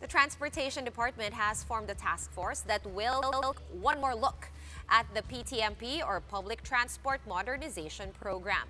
The Transportation Department has formed a task force that will one more look at the PTMP or Public Transport Modernization Program.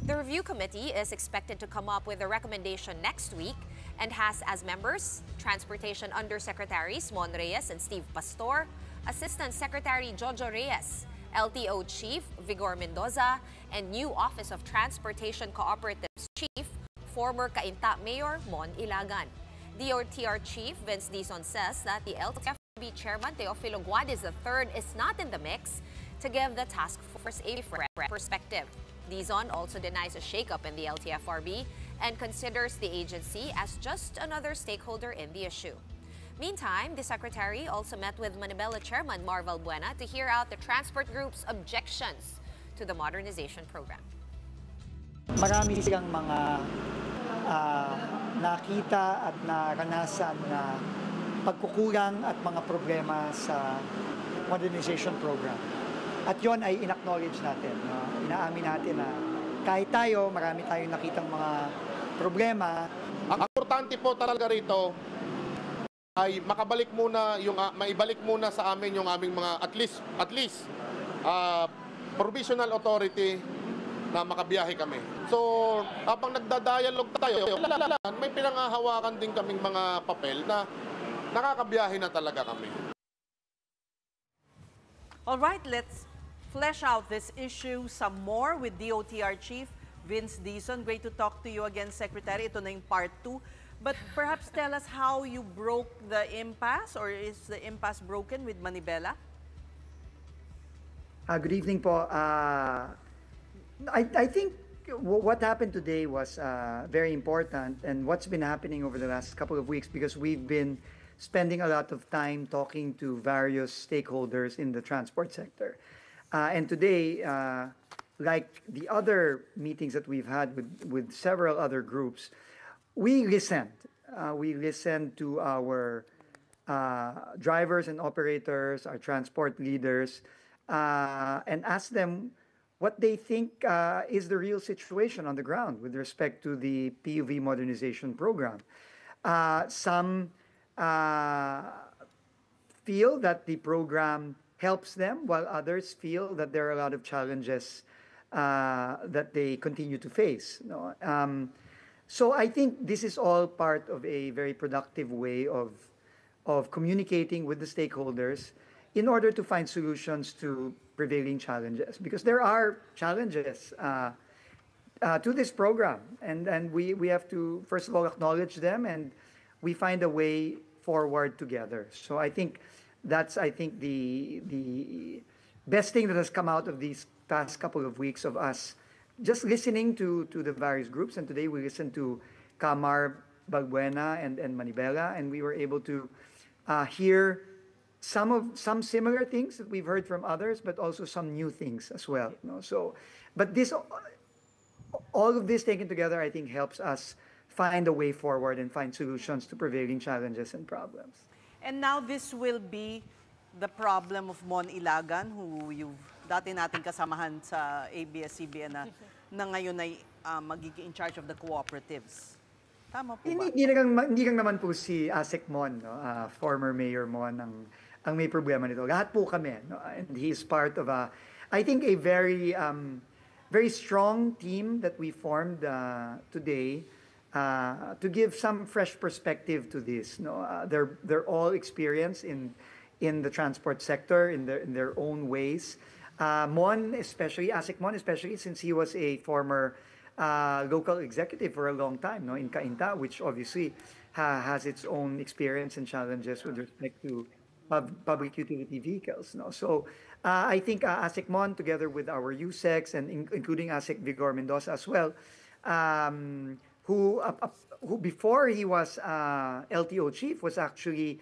The review committee is expected to come up with a recommendation next week and has as members Transportation Undersecretaries Mon Reyes and Steve Pastor, Assistant Secretary Jojo Reyes, LTO Chief Vigor Mendoza, and new Office of Transportation Cooperatives Chief, former Cainta Mayor Mon Ilagan. DOTR Chief Vince Dizon says that the LTFRB Chairman Teofilo Guadez III is not in the mix to give the task force a fresh perspective. Dizon also denies a shakeup in the LTFRB and considers the agency as just another stakeholder in the issue. Meantime, the Secretary also met with Manibela Chairman Mar Valbuena to hear out the transport group's objections to the modernization program. Marami silang mga nakita at naranasan na pagkukulang at mga problema sa modernization program. At yon ay in-acknowledge natin. Inaamin natin na kahit tayo, marami tayong nakitang mga problema. Ang importante po talaga rito ay maibalik muna sa amin yung aming mga at least provisional authority na makabiyahe kami. So, habang nagda-dialogue tayo, may pinangahawakan din kaming mga papel na nakakabiyahe na talaga kami. All right, let's flesh out this issue some more with DOTR Chief Vince Dizon. Great to talk to you again, Secretary. Ito na yung part 2. But perhaps tell us how you broke the impasse, or is the impasse broken with Manibela? Good evening po. I think what happened today was very important, and what's been happening over the last couple of weeks, because we've been spending a lot of time talking to various stakeholders in the transport sector. And today, like the other meetings that we've had with several other groups, we listened. We listened to our drivers and operators, our transport leaders, and asked them what they think is the real situation on the ground with respect to the PUV modernization program. Some feel that the program helps them, while others feel that there are a lot of challenges that they continue to face. So I think this is all part of a very productive way of communicating with the stakeholders in order to find solutions to prevailing challenges, because there are challenges to this program, and we have to first of all acknowledge them, and we find a way forward together. So I think that's the best thing that has come out of these past couple of weeks of us just listening to the various groups. And today we listened to Mar Valbuena and Manibela, and we were able to hear some similar things that we've heard from others, but also some new things as well. So, but all of this taken together, I think, helps us find a way forward and find solutions to prevailing challenges and problems. And now this will be the problem of Mon Ilagan, who you've dati natin kasamahan sa ABS-CBN na ngayon ay magiging in charge of the cooperatives. Tama po ba? Hindi lang naman po si ASEC Mon, former Mayor Mon, ang may problema nito. Lahat po kami. And he's part of I think, a very strong team that we formed today to give some fresh perspective to this. They're all experienced in the transport sector in their own ways. Mon, especially ASEC Mon, especially since he was a former local executive for a long time, in Cainta, which obviously has its own experience and challenges with respect to public utility vehicles. So I think ASEC Mon, together with our USECs and including ASEC Vigor Mendoza as well, who before he was LTO chief was actually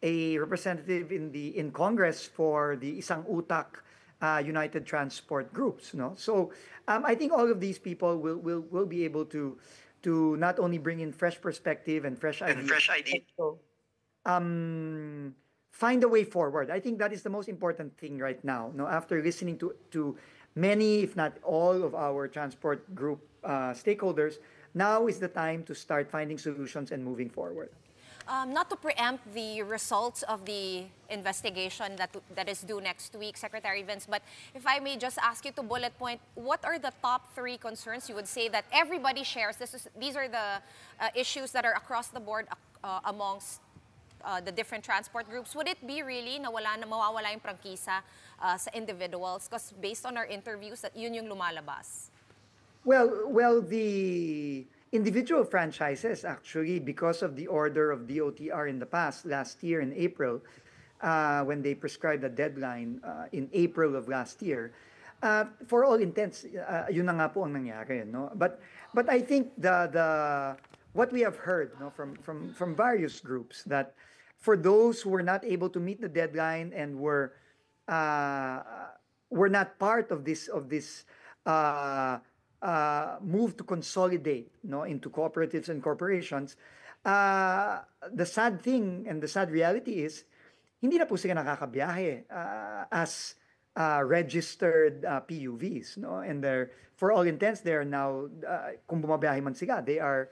a representative in Congress for the Isang Utak United Transport Groups. So I think all of these people will be able to not only bring in fresh perspective and fresh ideas, also, find a way forward. I think that is the most important thing right now. After listening to many, if not all, of our transport group stakeholders, now is the time to start finding solutions and moving forward. Not to preempt the results of the investigation that is due next week, Secretary Vince, but if I may just ask you to bullet point, what are the top 3 concerns you would say that everybody shares? These are the issues that are across the board amongst the different transport groups. Would it be really na mawawala yung prangkisa sa individuals? Because based on our interviews, that yun yung lumalabas. Well, the individual franchises actually, because of the order of DOTR in the past, last year in April, when they prescribed a deadline in April of last year, for all intents, yun na nga po ang nangyari, no? But I think the what we have heard, no, from various groups, that for those who were not able to meet the deadline and were not part of this move to consolidate, no, into cooperatives and corporations, the sad thing and the sad reality is hindi na po sila nakakabiyahe as registered PUVs, no, and they're, for all intents, they are now kung bumabiyahe man sila, they are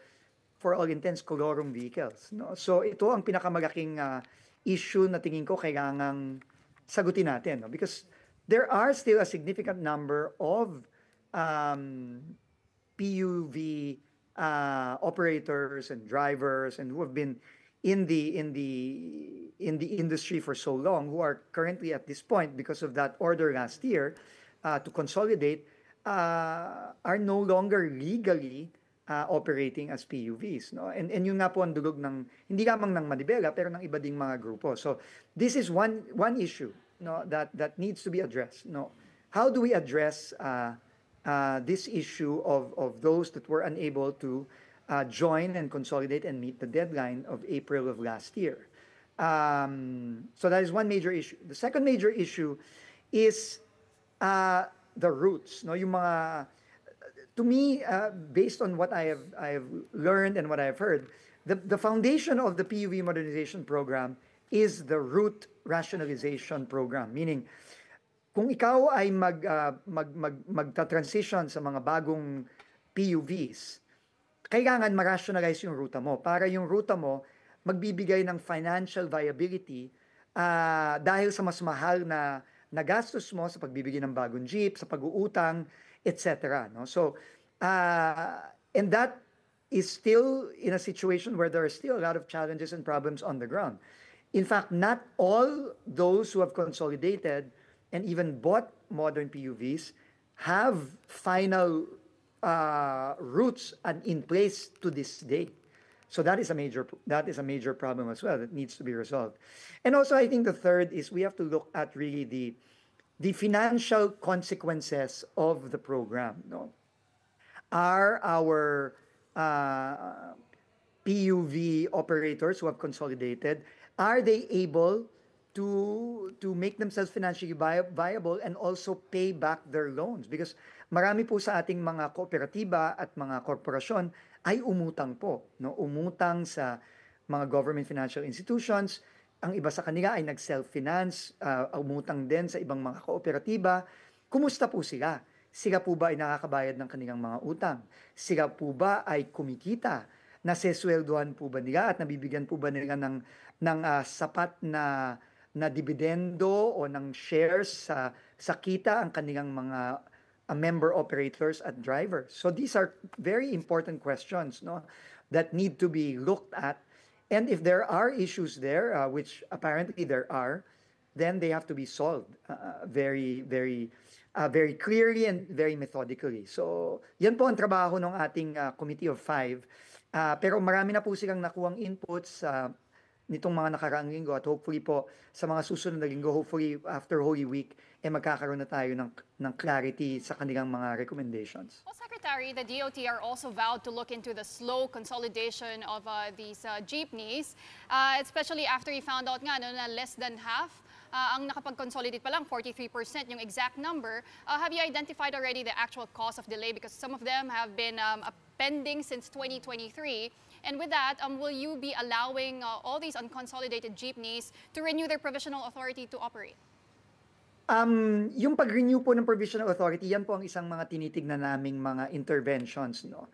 for all intents kolorum vehicles, no. So ito ang pinakamalaking issue na tingin ko kailangang sagutin natin, no, because there are still a significant number of PUV operators and drivers and who have been in the industry for so long, who are currently at this point, because of that order last year to consolidate, are no longer legally operating as PUVs, no? And yun nga po ang dulog ng hindi lamang ng Manibela pero ng iba ding mga grupo. So this is one issue, no, that needs to be addressed, no. How do we address this issue of those that were unable to join and consolidate and meet the deadline of April of last year? So that is one major issue. The second major issue is the routes, no, yung mga, to me, based on what I have learned and what I have heard, the foundation of the PUV modernization program is the route rationalization program. Meaning, kung ikaw ay magta-transition sa mga bagong PUVs, kailangan ma-rationalize yung ruta mo para yung ruta mo magbibigay ng financial viability dahil sa mas mahal na gastos mo sa pagbibigay ng bagong jeep, sa pag-uutang, etc. No? So, and that is still in a situation where there are still a lot of challenges and problems on the ground. In fact, not all those who have consolidated and even bought modern PUVs have final routes and in place to this day. So that is a major problem as well that needs to be resolved. And also, I think the third is we have to look at really the financial consequences of the program. No? Are our PUV operators who have consolidated, are they able to make themselves financially viable and also pay back their loans? Because marami po sa ating mga kooperatiba at mga korporasyon ay umutang po, no? Umutang sa mga government financial institutions. Ang iba sa kanila ay nag-self-finance, umutang din sa ibang mga kooperatiba. Kumusta po sila? Sila po ba ay nakakabayad ng kanilang mga utang? Sila po ba ay kumikita? Nasesweldohan po ba nila at nabibigyan po ba nila ng sapat na dividendo o ng shares sa kita ang kanilang mga member operators at drivers? So these are very important questions, no, that need to be looked at. And if there are issues there, which apparently there are, then they have to be solved very clearly and very methodically. So yan po ang trabaho ng ating Committee of Five. Pero marami na po silang nakuhang inputs nitong mga nakaraang linggo at hopefully po sa mga susunod na linggo, hopefully after Holy Week, magkakaroon na tayo ng clarity sa kanilang mga recommendations. Well, Secretary, the DOTR also vowed to look into the slow consolidation of these jeepneys, especially after he found out nga na less than half ang nakapag-consolidate pa lang, 43% yung exact number. Have you identified already the actual cause of delay? Because some of them have been pending since 2023. And with that, will you be allowing all these unconsolidated jeepneys to renew their provisional authority to operate? Yung pag-renew po ng provisional authority, yan po ang isang mga tinitignan naming mga interventions, no.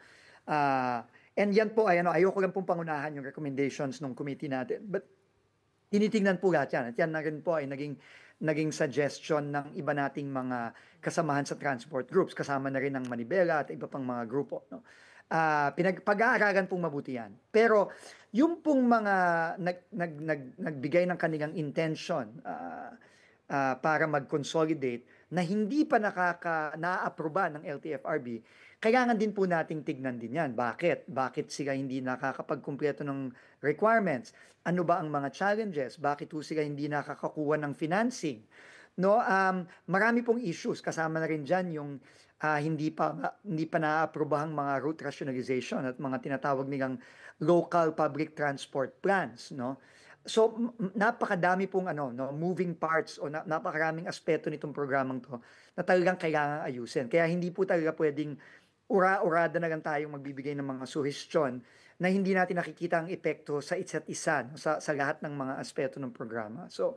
And yan po ay ayoko lang pong pangunahan yung recommendations ng committee natin. But tinitingnan po lahat yan. At yan na rin po ay naging suggestion ng iba nating mga kasamahan sa transport groups. Kasama na rin ng Manibela at iba pang mga grupo. No? Pag-aaralan pong mabuti yan. Pero yung pong mga nagbigay ng kanilang intention para mag-consolidate na hindi pa na-aproba ng LTFRB, kailangan din po nating tignan din yan. Bakit? Bakit sila hindi nakakapagkumpleto ng requirements? Ano ba ang mga challenges? Bakit po sila hindi nakakakuha ng financing? No, marami pong issues. Kasama na rin dyan yung hindi pa na-aprobahang mga route rationalization at mga tinatawag nilang local public transport plans. No? So napakadami pong moving parts o napakaraming aspeto nitong programang to na talagang kailangan ayusin. Kaya hindi po talaga pwedeng ura-urada na lang tayong magbibigay ng mga suhestyon na hindi natin nakikita ang epekto sa isa't isa, no? sa lahat ng mga aspeto ng programa. So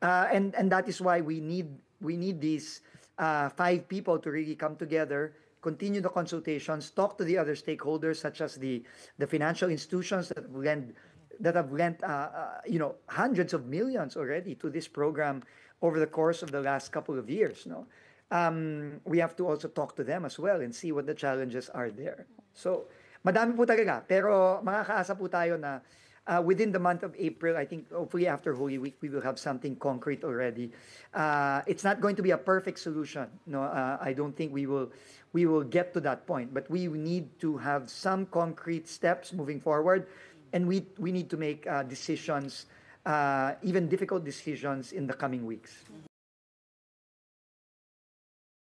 and that is why we need these 5 people to really come together, continue the consultations, talk to the other stakeholders such as the financial institutions that have lent hundreds of millions already to this program over the course of the last couple of years. No, we have to also talk to them as well and see what the challenges are there. So madami po talaga, pero makakaasa po tayo na within the month of April, I think hopefully after Holy Week, we will have something concrete already. It's not going to be a perfect solution. No, I don't think we will get to that point, but we need to have some concrete steps moving forward, and we need to make decisions, even difficult decisions in the coming weeks.